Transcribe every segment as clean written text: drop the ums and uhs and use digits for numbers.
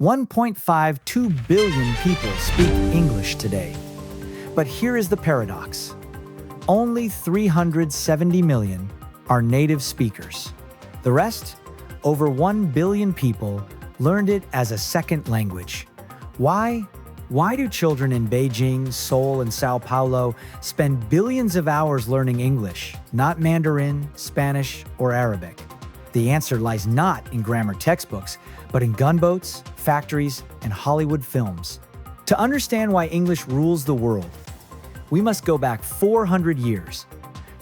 1.52 billion people speak English today. But here is the paradox. Only 370 million are native speakers. The rest, over 1 billion people, learned it as a second language. Why? Why do children in Beijing, Seoul, and Sao Paulo spend billions of hours learning English, not Mandarin, Spanish, or Arabic? The answer lies not in grammar textbooks, but in gunboats, factories, and Hollywood films. To understand why English rules the world, we must go back 400 years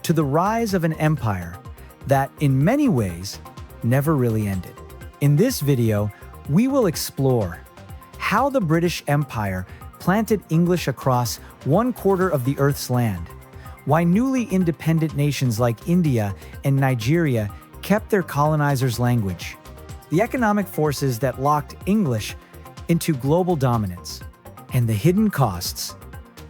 to the rise of an empire that, in many ways, never really ended. In this video, we will explore how the British Empire planted English across 1/4 of the Earth's land, why newly independent nations like India and Nigeria kept their colonizers' language, the economic forces that locked English into global dominance, and the hidden costs,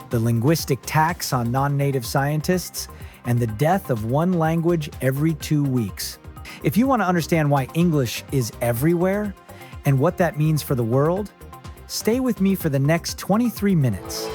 the linguistic tax on non-native scientists, and the death of one language every 2 weeks. If you want to understand why English is everywhere and what that means for the world, stay with me for the next 23 minutes.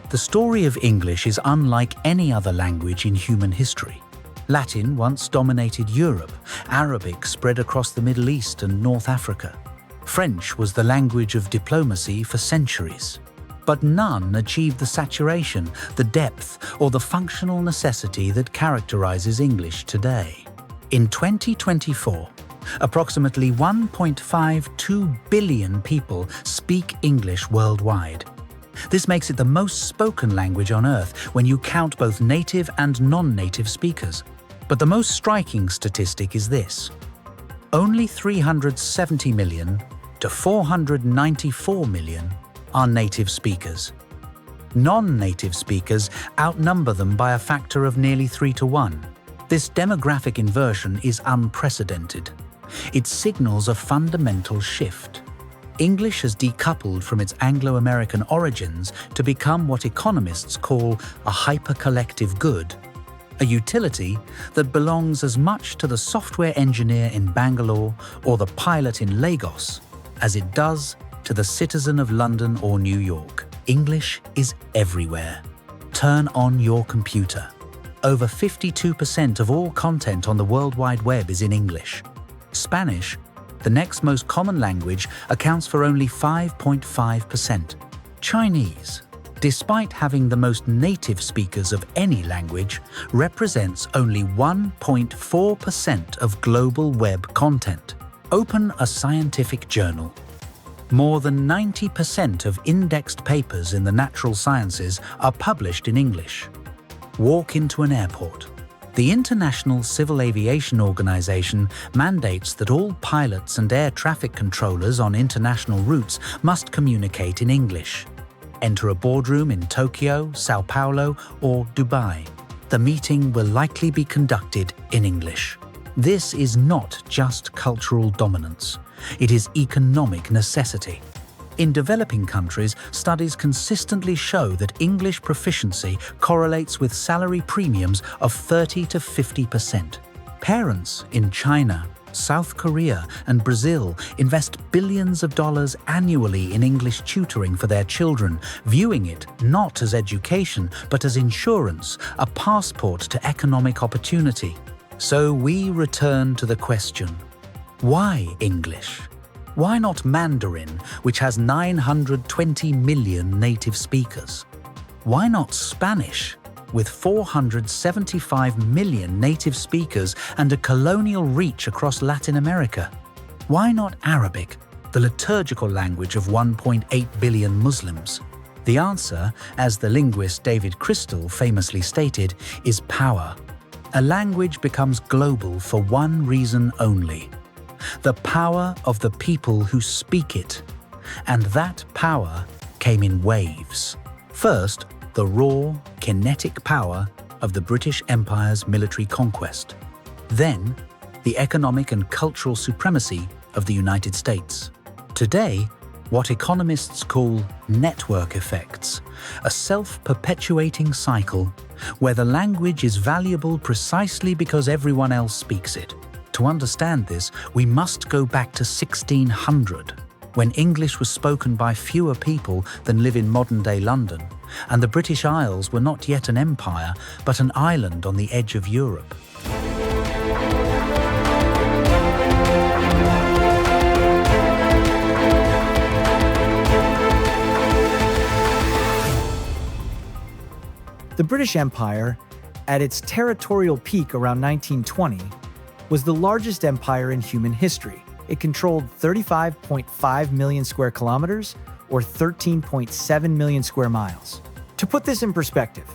The story of English is unlike any other language in human history. Latin once dominated Europe, Arabic spread across the Middle East and North Africa. French was the language of diplomacy for centuries. But none achieved the saturation, the depth, or the functional necessity that characterizes English today. In 2024, approximately 1.52 billion people speak English worldwide. This makes it the most spoken language on Earth when you count both native and non-native speakers. But the most striking statistic is this. Only 370 million to 494 million are native speakers. Non-native speakers outnumber them by a factor of nearly 3 to 1. This demographic inversion is unprecedented. It signals a fundamental shift. English has decoupled from its Anglo-American origins to become what economists call a hyper-collective good, a utility that belongs as much to the software engineer in Bangalore or the pilot in Lagos as it does to the citizen of London or New York. English is everywhere. Turn on your computer. Over 52% of all content on the World Wide Web is in English. Spanish, the next most common language, accounts for only 5.5%. Chinese, despite having the most native speakers of any language, represents only 1.4% of global web content. Open a scientific journal. More than 90% of indexed papers in the natural sciences are published in English. Walk into an airport. The International Civil Aviation Organization mandates that all pilots and air traffic controllers on international routes must communicate in English. Enter a boardroom in Tokyo, Sao Paulo, or Dubai. The meeting will likely be conducted in English. This is not just cultural dominance. It is economic necessity. In developing countries, studies consistently show that English proficiency correlates with salary premiums of 30 to 50%. Parents in China, South Korea, and Brazil invest billions of dollars annually in English tutoring for their children, viewing it not as education, but as insurance, a passport to economic opportunity. So we return to the question, why English? Why not Mandarin, which has 920 million native speakers? Why not Spanish, with 475 million native speakers and a colonial reach across Latin America? Why not Arabic, the liturgical language of 1.8 billion Muslims? The answer, as the linguist David Crystal famously stated, is power. A language becomes global for one reason only: the power of the people who speak it. And that power came in waves. First, the raw, kinetic power of the British Empire's military conquest. Then, the economic and cultural supremacy of the United States. Today, what economists call network effects, a self-perpetuating cycle where the language is valuable precisely because everyone else speaks it. To understand this, we must go back to 1600, when English was spoken by fewer people than live in modern-day London, and the British Isles were not yet an empire, but an island on the edge of Europe. The British Empire, at its territorial peak around 1920, was the largest empire in human history. It controlled 35.5 million square kilometers, or 13.7 million square miles. To put this in perspective,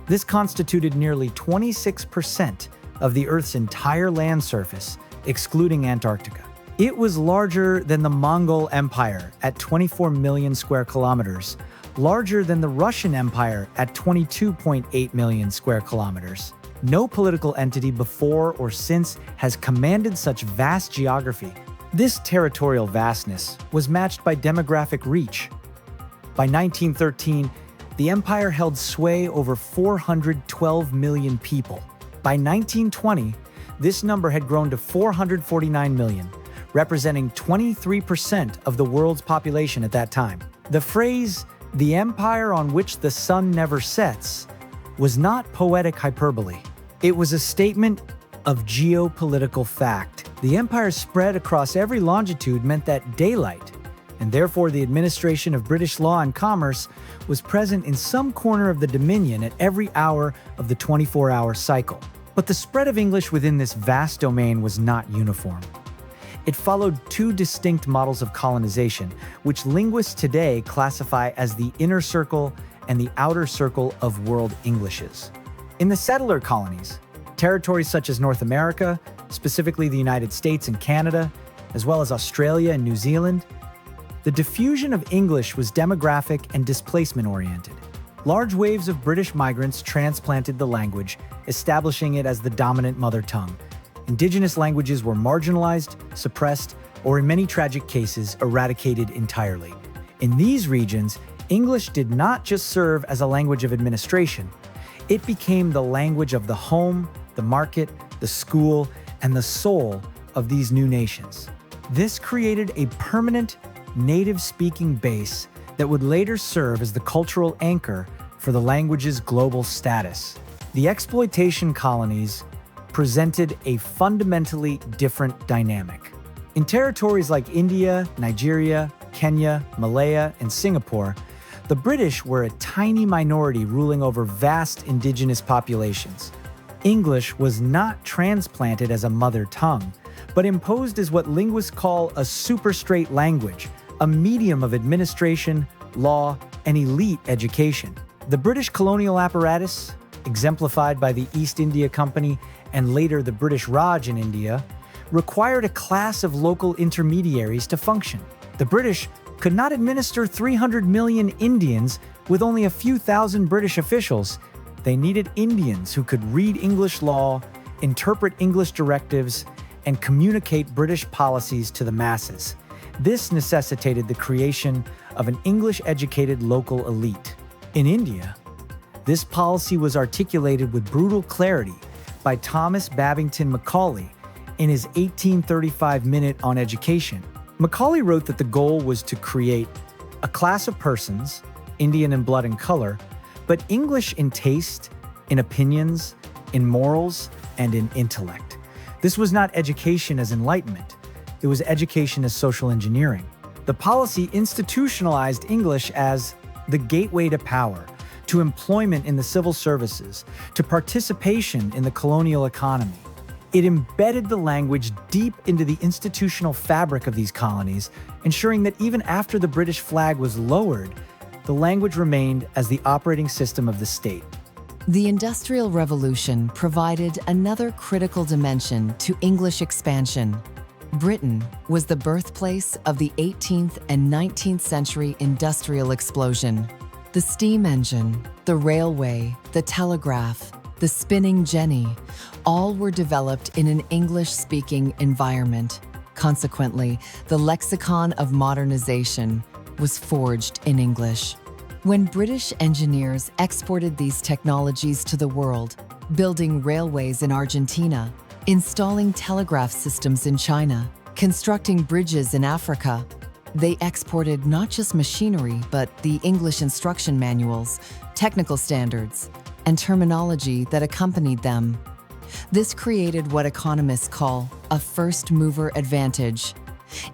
this constituted nearly 26% of the Earth's entire land surface, excluding Antarctica. It was larger than the Mongol Empire at 24 million square kilometers, larger than the Russian Empire at 22.8 million square kilometers. No political entity before or since has commanded such vast geography. This territorial vastness was matched by demographic reach. By 1913, the empire held sway over 412 million people. By 1920, this number had grown to 449 million, representing 23% of the world's population at that time. The phrase, "the empire on which the sun never sets," was not poetic hyperbole. It was a statement of geopolitical fact. The empire's spread across every longitude meant that daylight, and therefore the administration of British law and commerce, was present in some corner of the Dominion at every hour of the 24-hour cycle. But the spread of English within this vast domain was not uniform. It followed two distinct models of colonization, which linguists today classify as the inner circle and the outer circle of world Englishes. In the settler colonies, territories such as North America, specifically the United States and Canada, as well as Australia and New Zealand, the diffusion of English was demographic and displacement-oriented. Large waves of British migrants transplanted the language, establishing it as the dominant mother tongue. Indigenous languages were marginalized, suppressed, or in many tragic cases, eradicated entirely. In these regions, English did not just serve as a language of administration. It became the language of the home, the market, the school, and the soul of these new nations. This created a permanent, native-speaking base that would later serve as the cultural anchor for the language's global status. The exploitation colonies presented a fundamentally different dynamic. In territories like India, Nigeria, Kenya, Malaya, and Singapore, the British were a tiny minority ruling over vast indigenous populations. English was not transplanted as a mother tongue, but imposed as what linguists call a super-straight language, a medium of administration, law, and elite education. The British colonial apparatus, exemplified by the East India Company and later the British Raj in India, required a class of local intermediaries to function. The British could not administer 300 million Indians with only a few thousand British officials. They needed Indians who could read English law, interpret English directives, and communicate British policies to the masses. This necessitated the creation of an English-educated local elite. In India, this policy was articulated with brutal clarity by Thomas Babington Macaulay in his 1835 Minute on Education. Macaulay wrote that the goal was to create a class of persons, Indian in blood and color, but English in taste, in opinions, in morals, and in intellect. This was not education as enlightenment. It was education as social engineering. The policy institutionalized English as the gateway to power, to employment in the civil services, to participation in the colonial economy. It embedded the language deep into the institutional fabric of these colonies, ensuring that even after the British flag was lowered, the language remained as the operating system of the state. The Industrial Revolution provided another critical dimension to English expansion. Britain was the birthplace of the 18th and 19th century industrial explosion. The steam engine, the railway, the telegraph, the spinning jenny, all were developed in an English-speaking environment. Consequently, the lexicon of modernization was forged in English. When British engineers exported these technologies to the world, building railways in Argentina, installing telegraph systems in China, constructing bridges in Africa, they exported not just machinery, but the English instruction manuals, technical standards, and terminology that accompanied them. This created what economists call a first-mover advantage.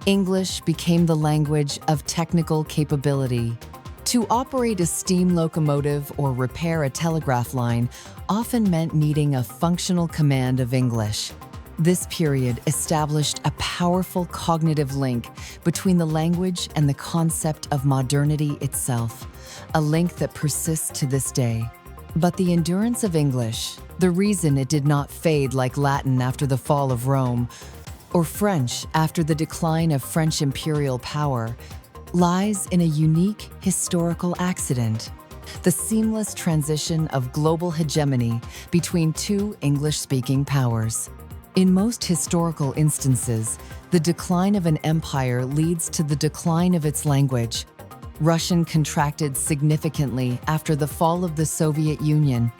English became the language of technical capability. To operate a steam locomotive or repair a telegraph line often meant needing a functional command of English. This period established a powerful cognitive link between the language and the concept of modernity itself, a link that persists to this day. But the endurance of English, the reason it did not fade like Latin after the fall of Rome, or French after the decline of French imperial power, lies in a unique historical accident: the seamless transition of global hegemony between two English-speaking powers. In most historical instances, the decline of an empire leads to the decline of its language. Russian contracted significantly after the fall of the Soviet Union.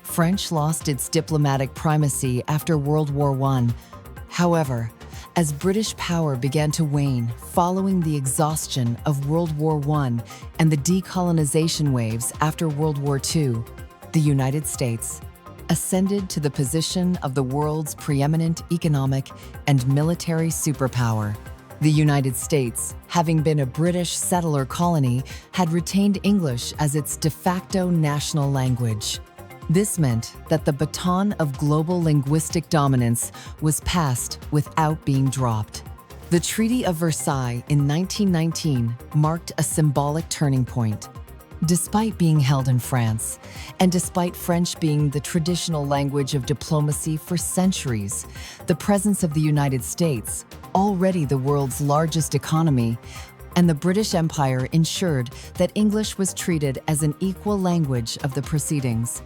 French lost its diplomatic primacy after World War I. However, as British power began to wane following the exhaustion of World War I and the decolonization waves after World War II, the United States ascended to the position of the world's preeminent economic and military superpower. The United States, having been a British settler colony, had retained English as its de facto national language. This meant that the baton of global linguistic dominance was passed without being dropped. The Treaty of Versailles in 1919 marked a symbolic turning point. Despite being held in France, and despite French being the traditional language of diplomacy for centuries, the presence of the United States, already the world's largest economy, and the British Empire ensured that English was treated as an equal language of the proceedings.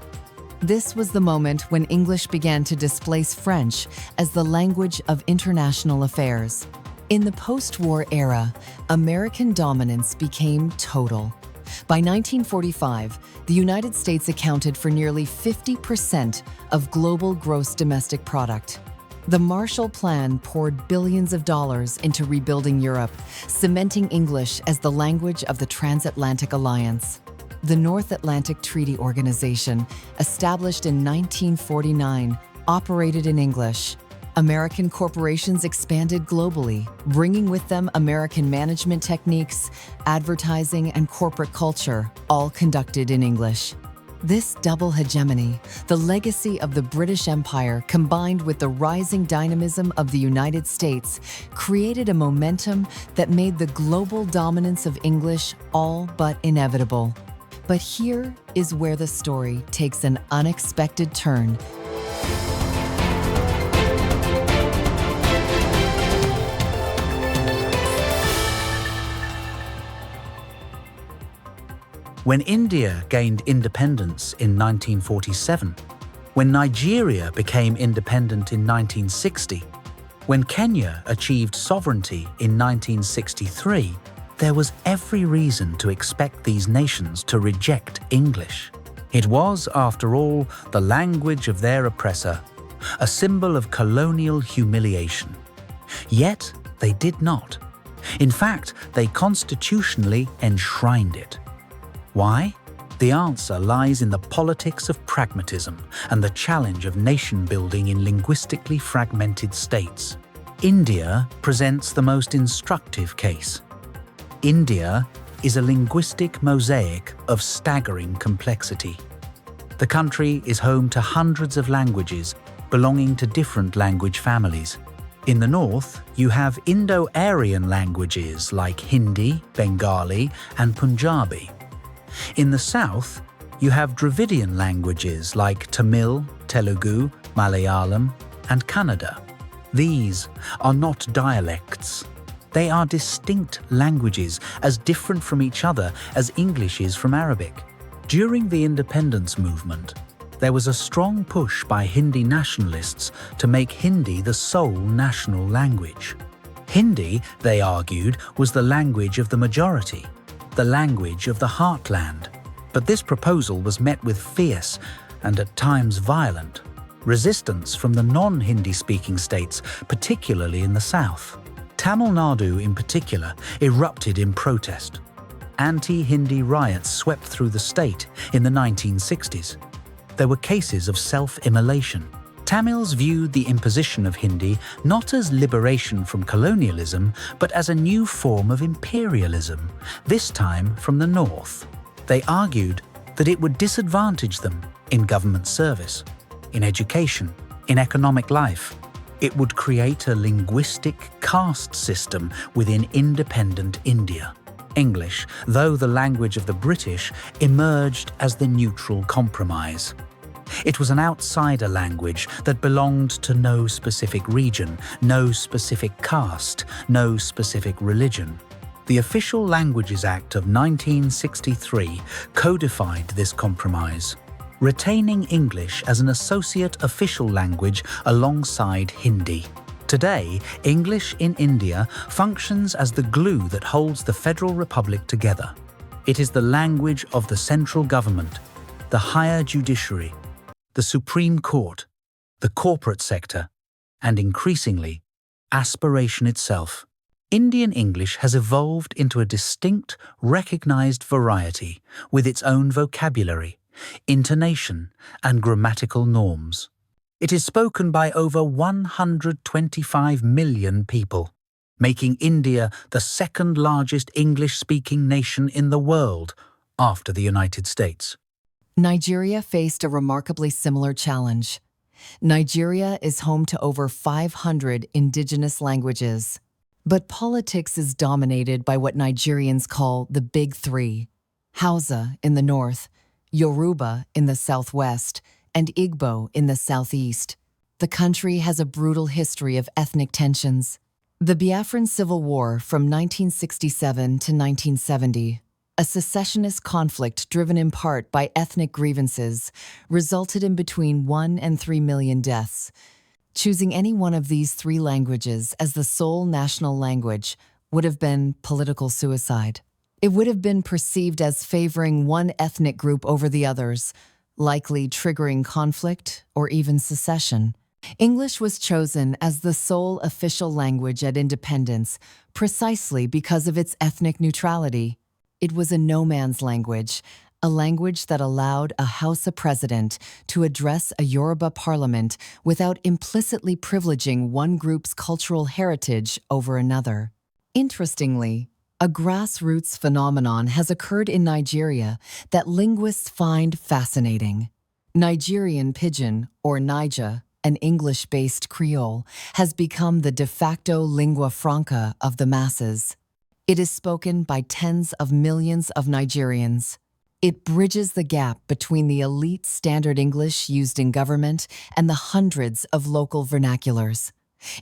This was the moment when English began to displace French as the language of international affairs. In the post-war era, American dominance became total. By 1945, the United States accounted for nearly 50% of global gross domestic product. The Marshall Plan poured billions of dollars into rebuilding Europe, cementing English as the language of the transatlantic alliance. The North Atlantic Treaty Organization, established in 1949, operated in English. American corporations expanded globally, bringing with them American management techniques, advertising, and corporate culture, all conducted in English. This double hegemony, the legacy of the British Empire combined with the rising dynamism of the United States, created a momentum that made the global dominance of English all but inevitable. But here is where the story takes an unexpected turn. When India gained independence in 1947, when Nigeria became independent in 1960, when Kenya achieved sovereignty in 1963, there was every reason to expect these nations to reject English. It was, after all, the language of their oppressor, a symbol of colonial humiliation. Yet they did not. In fact, they constitutionally enshrined it. Why? The answer lies in the politics of pragmatism and the challenge of nation-building in linguistically fragmented states. India presents the most instructive case. India is a linguistic mosaic of staggering complexity. The country is home to hundreds of languages belonging to different language families. In the north, you have Indo-Aryan languages like Hindi, Bengali, and Punjabi. In the south, you have Dravidian languages like Tamil, Telugu, Malayalam, and Kannada. These are not dialects. They are distinct languages, as different from each other as English is from Arabic. During the independence movement, there was a strong push by Hindi nationalists to make Hindi the sole national language. Hindi, they argued, was the language of the majority. the language of the heartland. But this proposal was met with fierce and at times violent resistance from the non-Hindi-speaking states, particularly in the south. Tamil Nadu, in particular, erupted in protest. Anti-Hindi riots swept through the state in the 1960s. There were cases of self-immolation. Tamils viewed the imposition of Hindi not as liberation from colonialism, but as a new form of imperialism, this time from the north. They argued that it would disadvantage them in government service, in education, in economic life. It would create a linguistic caste system within independent India. English, though the language of the British, emerged as the neutral compromise. It was an outsider language that belonged to no specific region, no specific caste, no specific religion. The Official Languages Act of 1963 codified this compromise, retaining English as an associate official language alongside Hindi. Today, English in India functions as the glue that holds the Federal Republic together. It is the language of the central government, the higher judiciary, the Supreme Court, the corporate sector, and increasingly, aspiration itself. Indian English has evolved into a distinct, recognized variety with its own vocabulary, intonation, and grammatical norms. It is spoken by over 125 million people, making India the second largest English-speaking nation in the world after the United States. Nigeria faced a remarkably similar challenge. Nigeria is home to over 500 indigenous languages, but politics is dominated by what Nigerians call the Big Three: Hausa in the north, Yoruba in the southwest, and Igbo in the southeast. The country has a brutal history of ethnic tensions. The Biafran Civil War from 1967 to 1970, a secessionist conflict driven in part by ethnic grievances, resulted in between 1 and 3 million deaths. Choosing any one of these three languages as the sole national language would have been political suicide. It would have been perceived as favoring one ethnic group over the others, likely triggering conflict or even secession. English was chosen as the sole official language at independence precisely because of its ethnic neutrality. It was a no-man's language, a language that allowed a Hausa president to address a Yoruba parliament without implicitly privileging one group's cultural heritage over another. Interestingly, a grassroots phenomenon has occurred in Nigeria that linguists find fascinating. Nigerian Pidgin, or Naija, an English-based Creole, has become the de facto lingua franca of the masses. It is spoken by tens of millions of Nigerians. It bridges the gap between the elite standard English used in government and the hundreds of local vernaculars.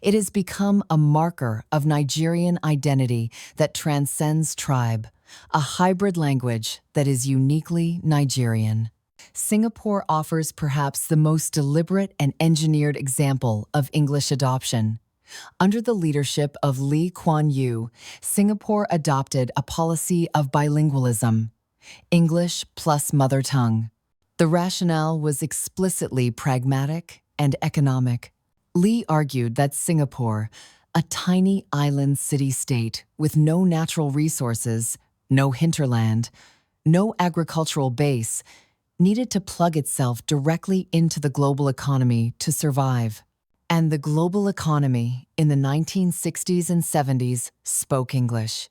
It has become a marker of Nigerian identity that transcends tribe, a hybrid language that is uniquely Nigerian. Singapore offers perhaps the most deliberate and engineered example of English adoption. Under the leadership of Lee Kuan Yew, Singapore adopted a policy of bilingualism, English plus mother tongue. The rationale was explicitly pragmatic and economic. Lee argued that Singapore, a tiny island city-state with no natural resources, no hinterland, no agricultural base, needed to plug itself directly into the global economy to survive. And the global economy in the 1960s and 70s spoke English.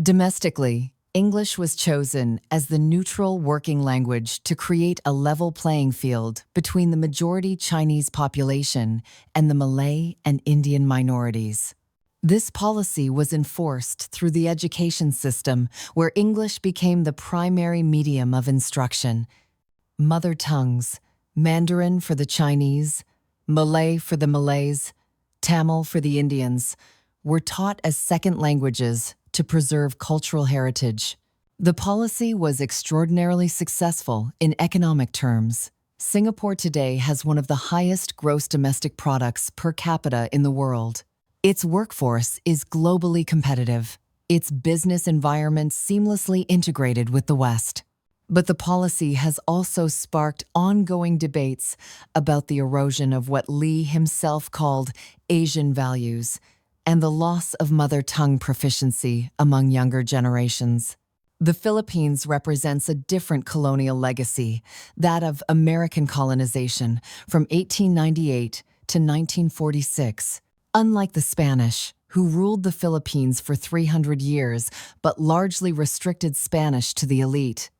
Domestically, English was chosen as the neutral working language to create a level playing field between the majority Chinese population and the Malay and Indian minorities. This policy was enforced through the education system, where English became the primary medium of instruction. Mother tongues, Mandarin for the Chinese, Malay for the Malays, Tamil for the Indians, were taught as second languages to preserve cultural heritage. The policy was extraordinarily successful in economic terms. Singapore today has one of the highest gross domestic products per capita in the world. Its workforce is globally competitive. its business environment seamlessly integrated with the West. But the policy has also sparked ongoing debates about the erosion of what Lee himself called Asian values and the loss of mother tongue proficiency among younger generations. The Philippines represents a different colonial legacy, that of American colonization from 1898 to 1946. Unlike the Spanish, who ruled the Philippines for 300 years but largely restricted Spanish to the elite,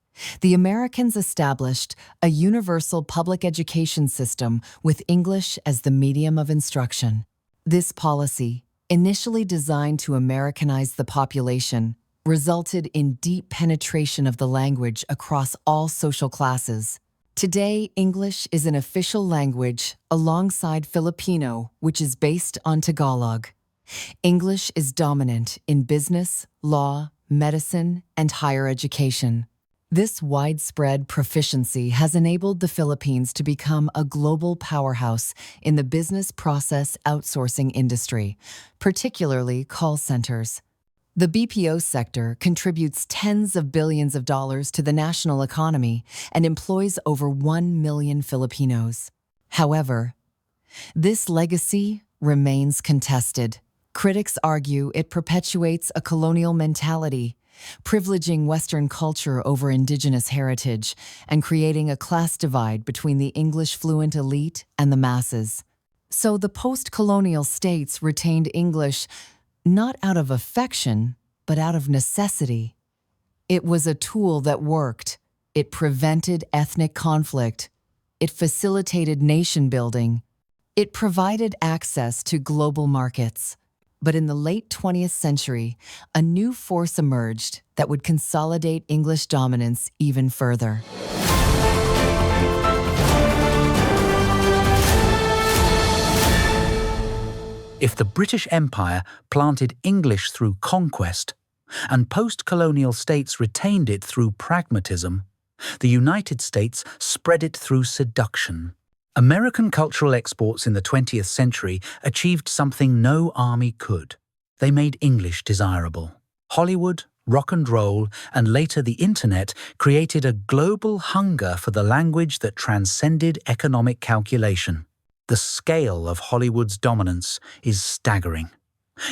the Americans established a universal public education system with English as the medium of instruction. This policy, initially designed to Americanize the population, resulted in deep penetration of the language across all social classes. Today, English is an official language alongside Filipino, which is based on Tagalog. English is dominant in business, law, medicine, and higher education. This widespread proficiency has enabled the Philippines to become a global powerhouse in the business process outsourcing industry, particularly call centers. The BPO sector contributes tens of billions of dollars to the national economy and employs over 1 million Filipinos. However, this legacy remains contested. Critics argue it perpetuates a colonial mentality, privileging Western culture over indigenous heritage and creating a class divide between the English-fluent elite and the masses. So the post-colonial states retained English not out of affection, but out of necessity. It was a tool that worked. It prevented ethnic conflict. It facilitated nation building. It provided access to global markets. But in the late 20th century, a new force emerged that would consolidate English dominance even further. If the British Empire planted English through conquest, and post-colonial states retained it through pragmatism, the United States spread it through seduction. American cultural exports in the 20th century achieved something no army could. They made English desirable. Hollywood, rock and roll, and later the internet created a global hunger for the language that transcended economic calculation. The scale of Hollywood's dominance is staggering.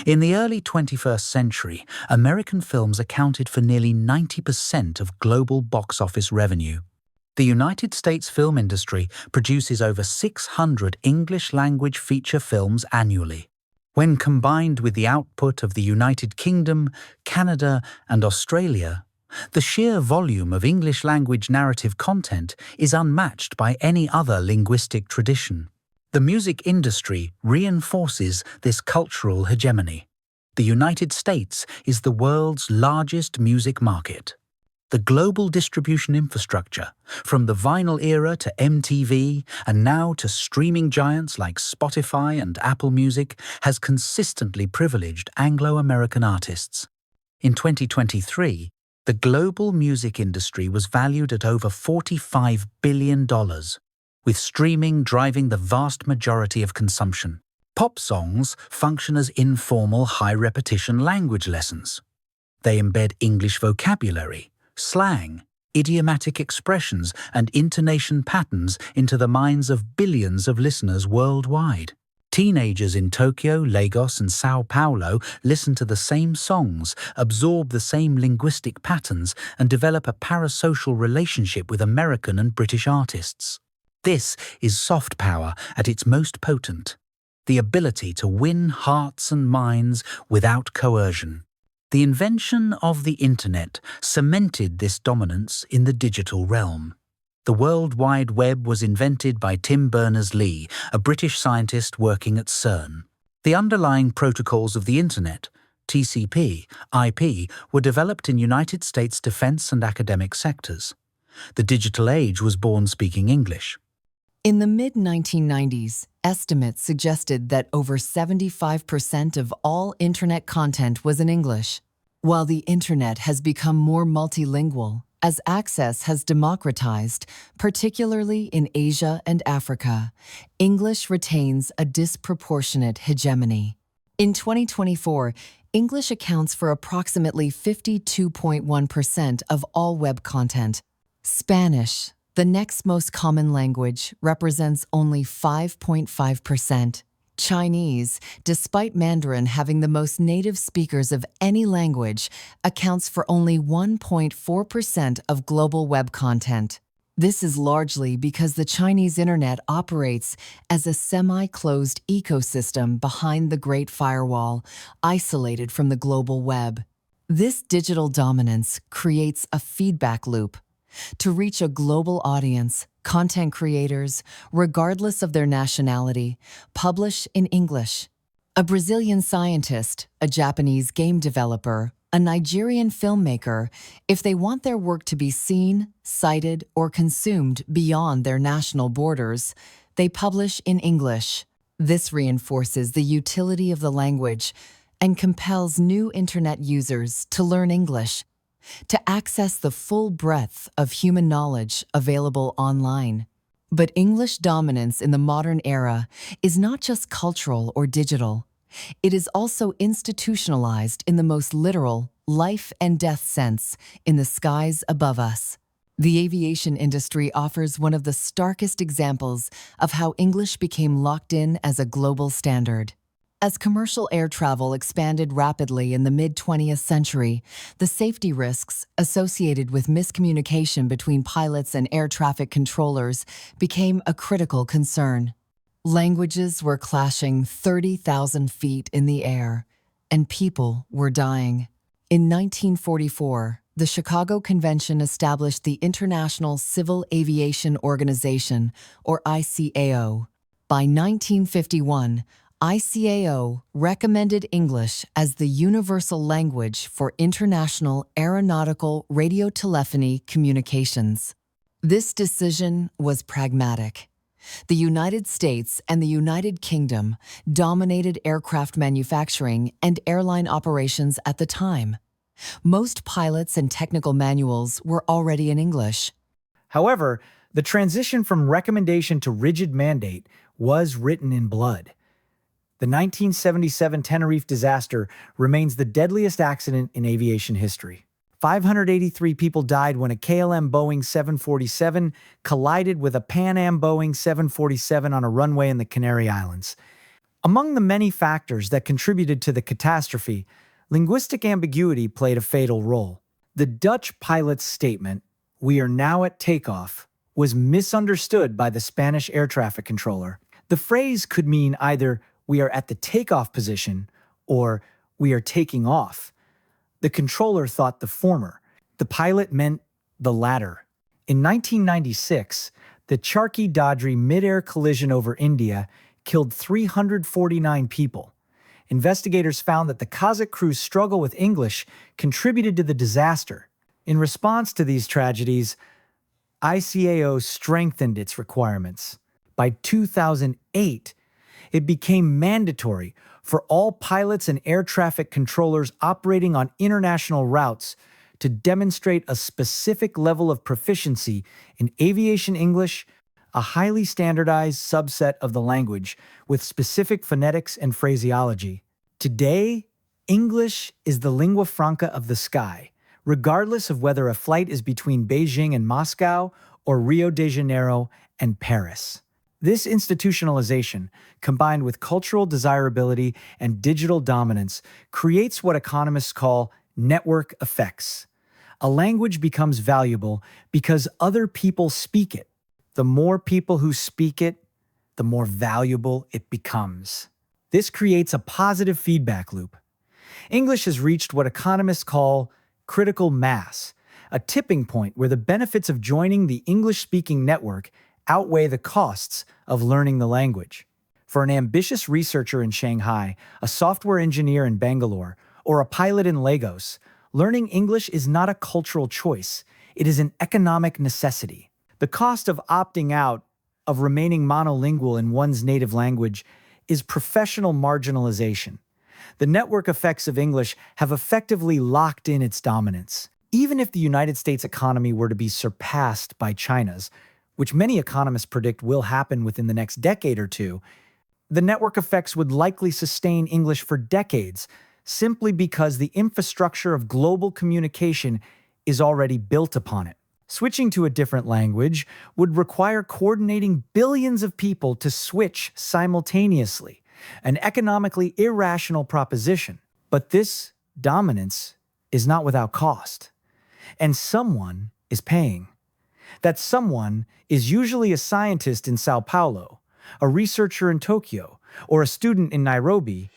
In the early 21st century, American films accounted for nearly 90% of global box office revenue. The United States film industry produces over 600 English-language feature films annually. When combined with the output of the United Kingdom, Canada, and Australia, the sheer volume of English-language narrative content is unmatched by any other linguistic tradition. The music industry reinforces this cultural hegemony. The United States is the world's largest music market. The global distribution infrastructure, from the vinyl era to MTV and now to streaming giants like Spotify and Apple Music, has consistently privileged Anglo-American artists. In 2023, the global music industry was valued at over $45 billion, with streaming driving the vast majority of consumption. Pop songs function as informal, high-repetition language lessons. They embed English vocabulary, slang, idiomatic expressions, and intonation patterns into the minds of billions of listeners worldwide. Teenagers in Tokyo, Lagos, and Sao Paulo listen to the same songs, absorb the same linguistic patterns, and develop a parasocial relationship with American and British artists. This is soft power at its most potent, the ability to win hearts and minds without coercion. The invention of the Internet cemented this dominance in the digital realm. The World Wide Web was invented by Tim Berners-Lee, a British scientist working at CERN. The underlying protocols of the Internet, TCP, IP, were developed in United States defense and academic sectors. The digital age was born speaking English. In the mid-1990s, estimates suggested that over 75% of all Internet content was in English. While the Internet has become more multilingual, as access has democratized, particularly in Asia and Africa, English retains a disproportionate hegemony. In 2024, English accounts for approximately 52.1% of all web content. Spanish, the next most common language, represents only 5.5%. Chinese, despite Mandarin having the most native speakers of any language, accounts for only 1.4% of global web content. This is largely because the Chinese internet operates as a semi-closed ecosystem behind the Great Firewall, isolated from the global web. This digital dominance creates a feedback loop. To reach a global audience, content creators, regardless of their nationality, publish in English. A Brazilian scientist, a Japanese game developer, a Nigerian filmmaker, if they want their work to be seen, cited, or consumed beyond their national borders, they publish in English. This reinforces the utility of the language and compels new internet users to learn English, to access the full breadth of human knowledge available online. But English dominance in the modern era is not just cultural or digital. It is also institutionalized in the most literal, life and death sense, in the skies above us. The aviation industry offers one of the starkest examples of how English became locked in as a global standard. As commercial air travel expanded rapidly in the mid-20th century, the safety risks associated with miscommunication between pilots and air traffic controllers became a critical concern. Languages were clashing 30,000 feet in the air, and people were dying. In 1944, the Chicago Convention established the International Civil Aviation Organization, or ICAO. By 1951, ICAO recommended English as the universal language for international aeronautical radiotelephony communications. This decision was pragmatic. The United States and the United Kingdom dominated aircraft manufacturing and airline operations at the time. Most pilots and technical manuals were already in English. However, the transition from recommendation to rigid mandate was written in blood. The 1977 Tenerife disaster remains the deadliest accident in aviation history. 583 people died when a KLM Boeing 747 collided with a Pan Am Boeing 747 on a runway in the Canary Islands. Among the many factors that contributed to the catastrophe, linguistic ambiguity played a fatal role. The Dutch pilot's statement, "We are now at takeoff," was misunderstood by the Spanish air traffic controller. The phrase could mean either "we are at the takeoff position" or "we are taking off." The controller thought the former. The pilot meant the latter. In 1996, the Charkhi-Dadri mid-air collision over India killed 349 people. Investigators found that the Kazakh crew's struggle with English contributed to the disaster. In response to these tragedies, ICAO strengthened its requirements. By 2008, it became mandatory for all pilots and air traffic controllers operating on international routes to demonstrate a specific level of proficiency in aviation English, a highly standardized subset of the language with specific phonetics and phraseology. Today, English is the lingua franca of the sky, regardless of whether a flight is between Beijing and Moscow or Rio de Janeiro and Paris. This institutionalization, combined with cultural desirability and digital dominance, creates what economists call network effects. A language becomes valuable because other people speak it. The more people who speak it, the more valuable it becomes. This creates a positive feedback loop. English has reached what economists call critical mass, a tipping point where the benefits of joining the English-speaking network outweigh the costs of learning the language. For an ambitious researcher in Shanghai, a software engineer in Bangalore, or a pilot in Lagos, learning English is not a cultural choice. It is an economic necessity. The cost of opting out, of remaining monolingual in one's native language, is professional marginalization. The network effects of English have effectively locked in its dominance. Even if the United States economy were to be surpassed by China's, which many economists predict will happen within the next decade or two, the network effects would likely sustain English for decades simply because the infrastructure of global communication is already built upon it. Switching to a different language would require coordinating billions of people to switch simultaneously, an economically irrational proposition. But this dominance is not without cost, and someone is paying. That someone is usually a scientist in Sao Paulo, a researcher in Tokyo, or a student in Nairobi.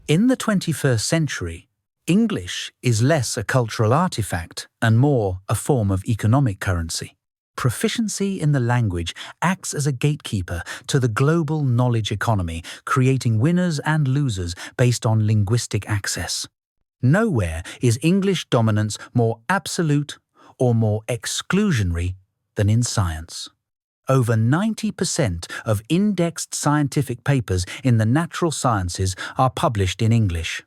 In the 21st century, English is less a cultural artifact and more a form of economic currency. Proficiency in the language acts as a gatekeeper to the global knowledge economy, creating winners and losers based on linguistic access. Nowhere is English dominance more absolute or more exclusionary than in science. Over 90% of indexed scientific papers in the natural sciences are published in English.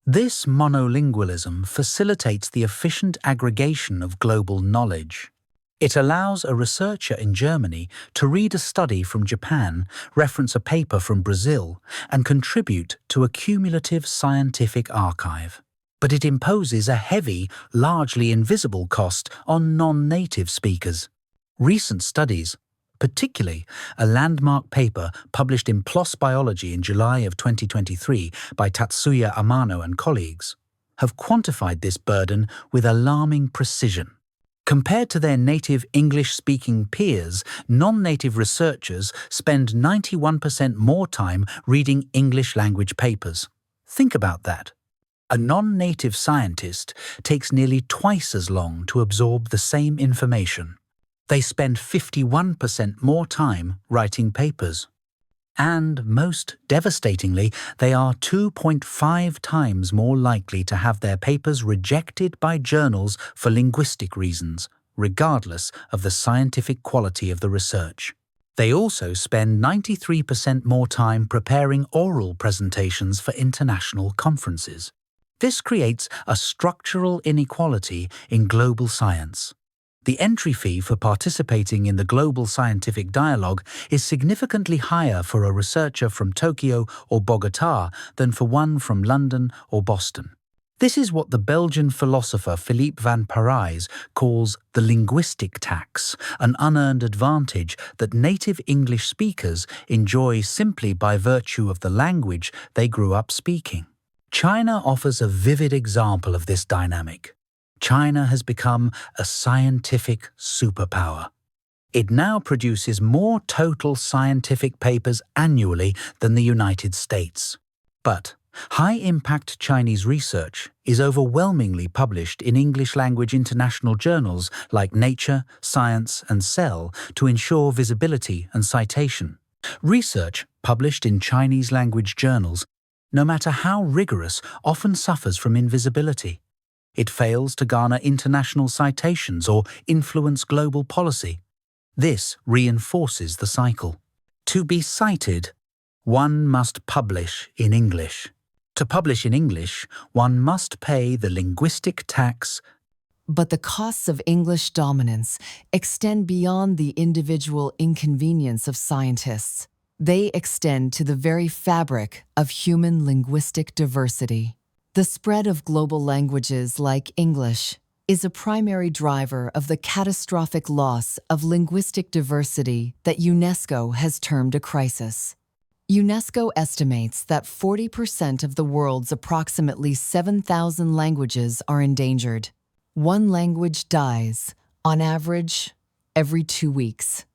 This monolingualism facilitates the efficient aggregation of global knowledge. It allows a researcher in Germany to read a study from Japan, reference a paper from Brazil, and contribute to a cumulative scientific archive. But it imposes a heavy, largely invisible cost on non-native speakers. Recent studies, particularly a landmark paper published in PLOS Biology in July of 2023 by Tatsuya Amano and colleagues, have quantified this burden with alarming precision. Compared to their native English-speaking peers, non-native researchers spend 91% more time reading English-language papers. Think about that. A non-native scientist takes nearly twice as long to absorb the same information. They spend 51% more time writing papers. And, most devastatingly, they are 2.5 times more likely to have their papers rejected by journals for linguistic reasons, regardless of the scientific quality of the research. They also spend 93% more time preparing oral presentations for international conferences. This creates a structural inequality in global science. The entry fee for participating in the global scientific dialogue is significantly higher for a researcher from Tokyo or Bogotá than for one from London or Boston. This is what the Belgian philosopher Philippe van Parijs calls the linguistic tax, an unearned advantage that native English speakers enjoy simply by virtue of the language they grew up speaking. China offers a vivid example of this dynamic. China has become a scientific superpower. It now produces more total scientific papers annually than the United States. But high-impact Chinese research is overwhelmingly published in English-language international journals like Nature, Science, and Cell to ensure visibility and citation. Research published in Chinese-language journals, no matter how rigorous, often suffers from invisibility. It fails to garner international citations or influence global policy. This reinforces the cycle. To be cited, one must publish in English. To publish in English, one must pay the linguistic tax. But the costs of English dominance extend beyond the individual inconvenience of scientists. They extend to the very fabric of human linguistic diversity. The spread of global languages like English is a primary driver of the catastrophic loss of linguistic diversity that UNESCO has termed a crisis. UNESCO estimates that 40% of the world's approximately 7,000 languages are endangered. One language dies, on average, every 2 weeks.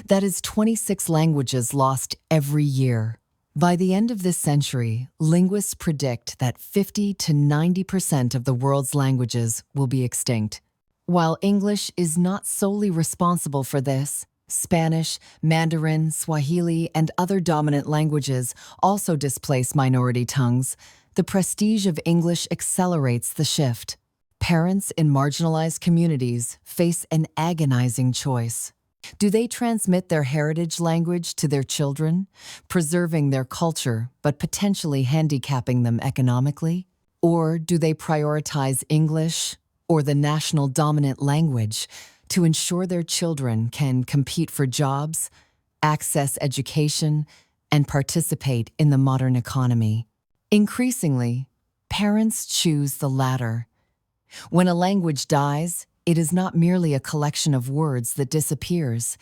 That is 26 languages lost every year. By the end of this century, linguists predict that 50 to 90% of the world's languages will be extinct. While English is not solely responsible for this, Spanish, Mandarin, Swahili, and other dominant languages also displace minority tongues. The prestige of English accelerates the shift. Parents in marginalized communities face an agonizing choice. Do they transmit their heritage language to their children, preserving their culture but potentially handicapping them economically? Or do they prioritize English or the national dominant language to ensure their children can compete for jobs, access education, and participate in the modern economy. Increasingly, parents choose the latter. When a language dies, it is not merely a collection of words that disappears.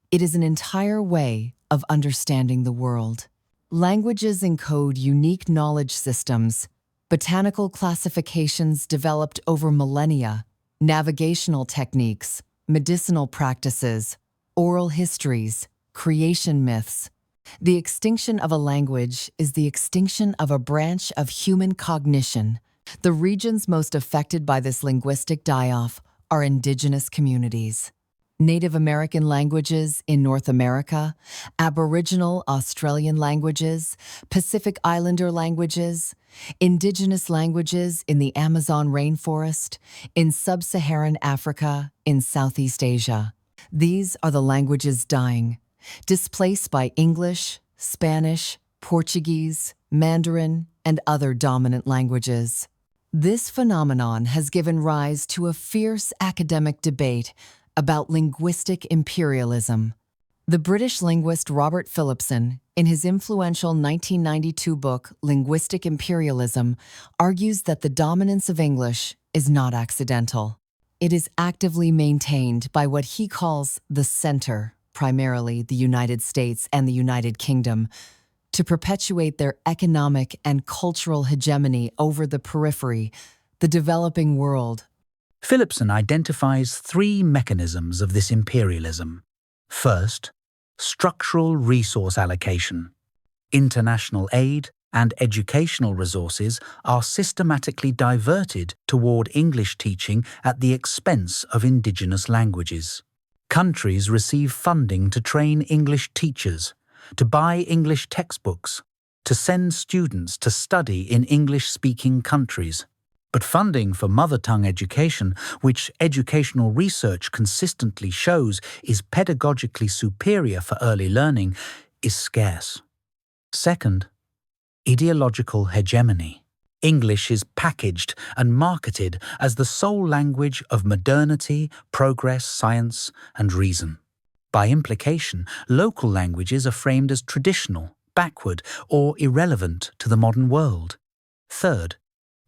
It is an entire way of understanding the world. Languages encode unique knowledge systems, botanical classifications developed over millennia, navigational techniques, medicinal practices, oral histories, creation myths. The extinction of a language is the extinction of a branch of human cognition. The regions most affected by this linguistic die-off are indigenous communities. Native American languages in North America, Aboriginal Australian languages, Pacific Islander languages, indigenous languages in the Amazon rainforest, in sub-Saharan Africa, in Southeast Asia. These are the languages dying, displaced by English, Spanish, Portuguese, Mandarin, and other dominant languages. This phenomenon has given rise to a fierce academic debate about linguistic imperialism. The British linguist Robert Philipson, in his influential 1992 book Linguistic Imperialism, argues that the dominance of English is not accidental. It is actively maintained by what he calls the center, primarily the United States and the United Kingdom, to perpetuate their economic and cultural hegemony over the periphery, the developing world. Philipson identifies three mechanisms of this imperialism. First, structural resource allocation. International aid and educational resources are systematically diverted toward English teaching at the expense of indigenous languages. Countries receive funding to train English teachers, to buy English textbooks, to send students to study in English-speaking countries. But funding for mother tongue education, which educational research consistently shows is pedagogically superior for early learning, is scarce. Second, ideological hegemony. English is packaged and marketed as the sole language of modernity, progress, science, and reason. By implication, local languages are framed as traditional, backward, or irrelevant to the modern world. Third,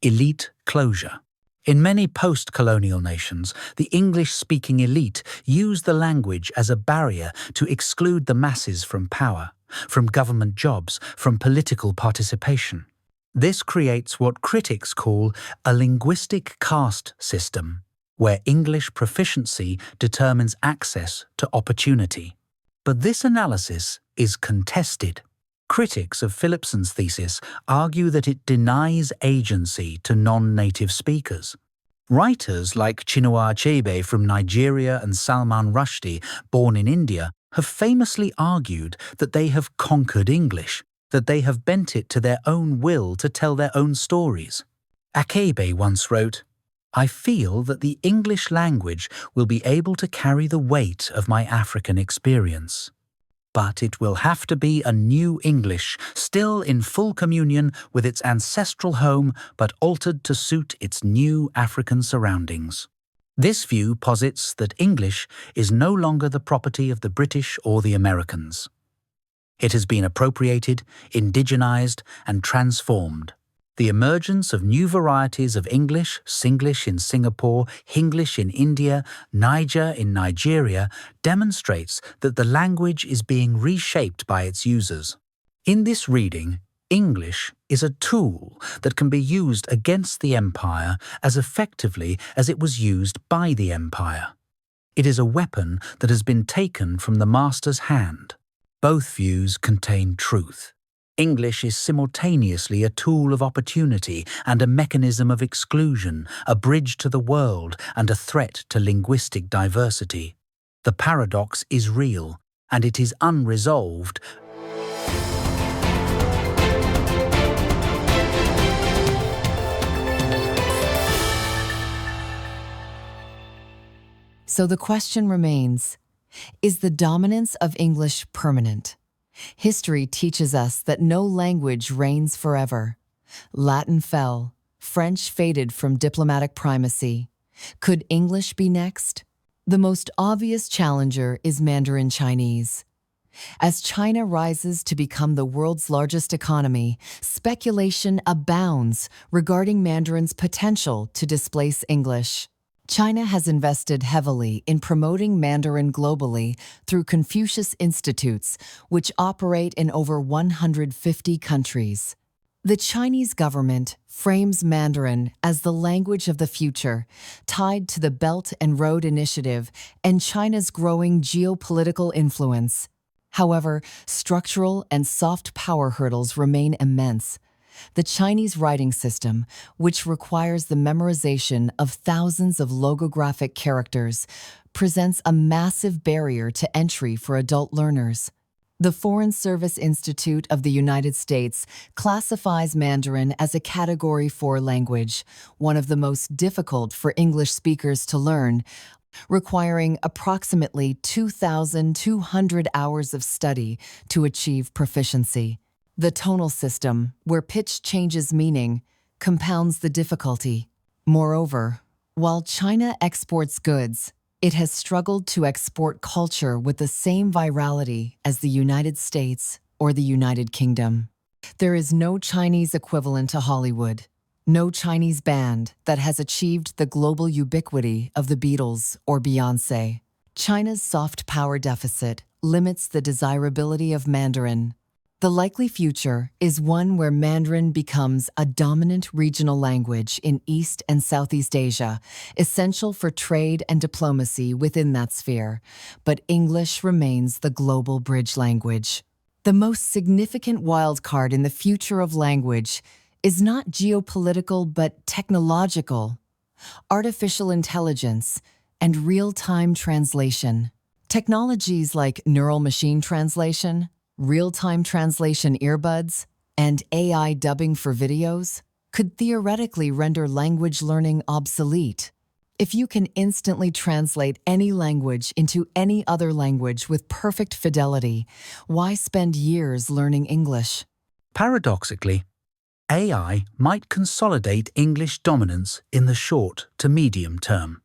elite closure. In many post-colonial nations, the English-speaking elite use the language as a barrier to exclude the masses from power, from government jobs, from political participation. This creates what critics call a linguistic caste system, where English proficiency determines access to opportunity. But this analysis is contested. Critics of Philipson's thesis argue that it denies agency to non-native speakers. Writers like Chinua Achebe from Nigeria and Salman Rushdie, born in India, have famously argued that they have conquered English, that they have bent it to their own will to tell their own stories. Achebe once wrote, "I feel that the English language will be able to carry the weight of my African experience. But it will have to be a new English, still in full communion with its ancestral home, but altered to suit its new African surroundings." This view posits that English is no longer the property of the British or the Americans. It has been appropriated, indigenized, and transformed. The emergence of new varieties of English, Singlish in Singapore, Hinglish in India, Niger in Nigeria, demonstrates that the language is being reshaped by its users. In this reading, English is a tool that can be used against the empire as effectively as it was used by the empire. It is a weapon that has been taken from the master's hand. Both views contain truth. English is simultaneously a tool of opportunity and a mechanism of exclusion, a bridge to the world and a threat to linguistic diversity. The paradox is real, and it is unresolved. So the question remains, is the dominance of English permanent? History teaches us that no language reigns forever. Latin fell, French faded from diplomatic primacy, Could English be next? The most obvious challenger is Mandarin Chinese. As China rises to become the world's largest economy, speculation abounds regarding Mandarin's potential to displace English. China has invested heavily in promoting Mandarin globally through Confucius Institutes, which operate in over 150 countries. The Chinese government frames Mandarin as the language of the future, tied to the Belt and Road Initiative and China's growing geopolitical influence. However, structural and soft power hurdles remain immense. The Chinese writing system, which requires the memorization of thousands of logographic characters, presents a massive barrier to entry for adult learners. The Foreign Service Institute of the United States classifies Mandarin as a Category 4 language, one of the most difficult for English speakers to learn, requiring approximately 2,200 hours of study to achieve proficiency. The tonal system, where pitch changes meaning, compounds the difficulty. Moreover, while China exports goods, it has struggled to export culture with the same virality as the United States or the United Kingdom. There is no Chinese equivalent to Hollywood, no Chinese band that has achieved the global ubiquity of the Beatles or Beyoncé. China's soft power deficit limits the desirability of Mandarin. The likely future is one where Mandarin becomes a dominant regional language in East and Southeast Asia, essential for trade and diplomacy within that sphere, but English remains the global bridge language. The most significant wildcard in the future of language is not geopolitical but technological: artificial intelligence and real-time translation. Technologies like neural machine translation, real-time translation earbuds, and AI dubbing for videos could theoretically render language learning obsolete. If you can instantly translate any language into any other language with perfect fidelity, why spend years learning English? Paradoxically, AI might consolidate English dominance in the short to medium term.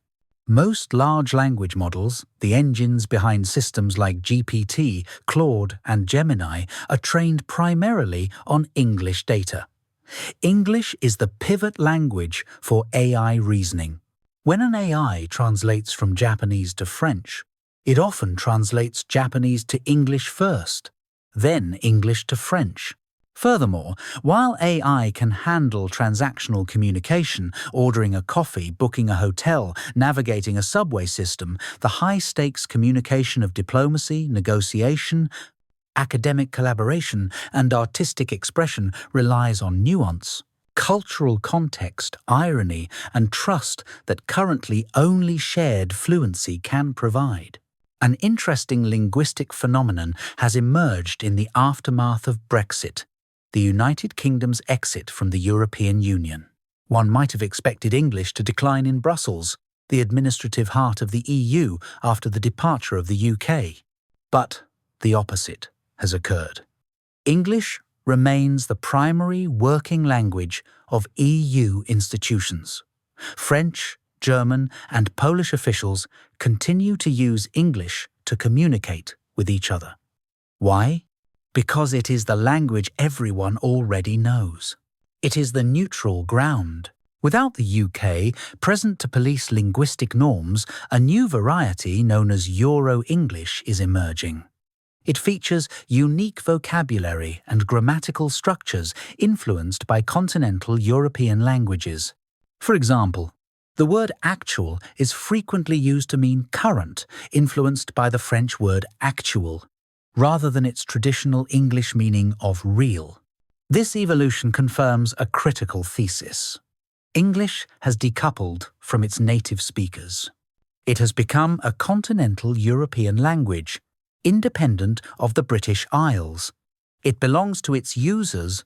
Most large language models, the engines behind systems like GPT, Claude, and Gemini, are trained primarily on English data. English is the pivot language for AI reasoning. When an AI translates from Japanese to French, it often translates Japanese to English first, then English to French. Furthermore, while AI can handle transactional communication, ordering a coffee, booking a hotel, navigating a subway system, the high-stakes communication of diplomacy, negotiation, academic collaboration, and artistic expression relies on nuance, cultural context, irony, and trust that currently only shared fluency can provide. An interesting linguistic phenomenon has emerged in the aftermath of Brexit, the United Kingdom's exit from the European Union. One might have expected English to decline in Brussels, the administrative heart of the EU, after the departure of the UK. But the opposite has occurred. English remains the primary working language of EU institutions. French, German, and Polish officials continue to use English to communicate with each other. Why? Because it is the language everyone already knows. It is the neutral ground. Without the UK present to police linguistic norms, a new variety known as Euro-English is emerging. It features unique vocabulary and grammatical structures influenced by continental European languages. For example, the word actual is frequently used to mean current, influenced by the French word actual, rather than its traditional English meaning of real. This evolution confirms a critical thesis. English has decoupled from its native speakers. It has become a continental European language, independent of the British Isles. It belongs to its users,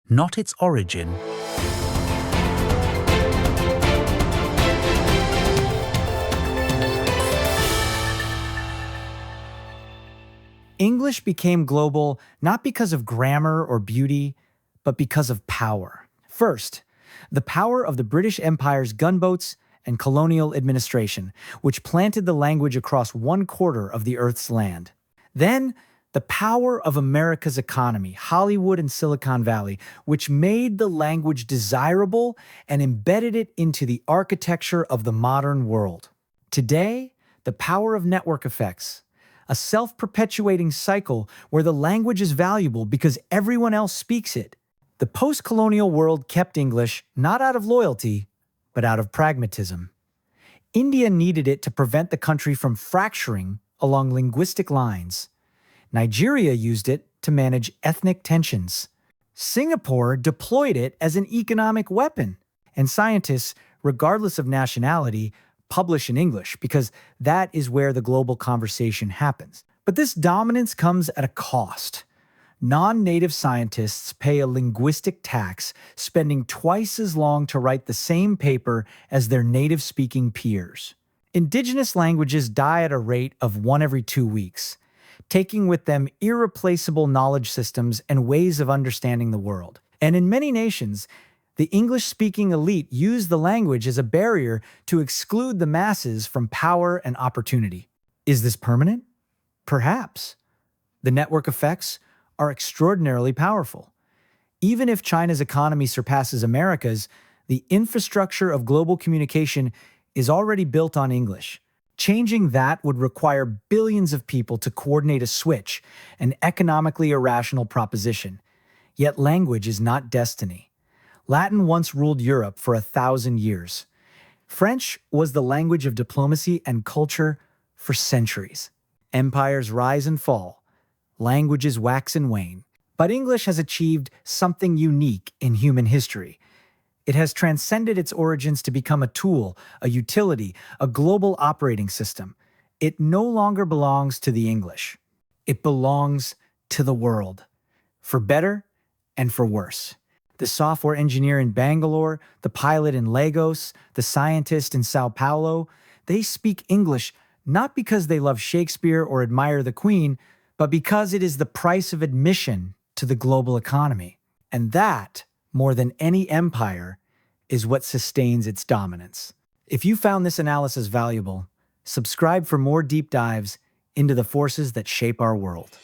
not its origin. English became global not because of grammar or beauty, but because of power. First, the power of the British Empire's gunboats and colonial administration, which planted the language across 1/4 of the Earth's land. Then, the power of America's economy, Hollywood and Silicon Valley, which made the language desirable and embedded it into the architecture of the modern world. Today, the power of network effects, a self-perpetuating cycle where the language is valuable because everyone else speaks it. The post-colonial world kept English not out of loyalty, but out of pragmatism. India needed it to prevent the country from fracturing along linguistic lines. Nigeria used it to manage ethnic tensions. Singapore deployed it as an economic weapon. And scientists, regardless of nationality, publish in English because that is where the global conversation happens. But this dominance comes at a cost. Non-native scientists pay a linguistic tax, spending twice as long to write the same paper as their native-speaking peers. Indigenous languages die at a rate of 1 every 2 weeks, taking with them irreplaceable knowledge systems and ways of understanding the world. And in many nations, the English-speaking elite use the language as a barrier to exclude the masses from power and opportunity. Is this permanent? Perhaps. The network effects are extraordinarily powerful. Even if China's economy surpasses America's, the infrastructure of global communication is already built on English. Changing that would require billions of people to coordinate a switch, an economically irrational proposition. Yet language is not destiny. Latin once ruled Europe for 1,000 years. French was the language of diplomacy and culture for centuries. Empires rise and fall. Languages wax and wane. But English has achieved something unique in human history. It has transcended its origins to become a tool, a utility, a global operating system. It no longer belongs to the English. It belongs to the world, for better and for worse. The software engineer in Bangalore, the pilot in Lagos, the scientist in Sao Paulo, they speak English not because they love Shakespeare or admire the Queen, but because it is the price of admission to the global economy. And that, more than any empire, is what sustains its dominance. If you found this analysis valuable, subscribe for more deep dives into the forces that shape our world.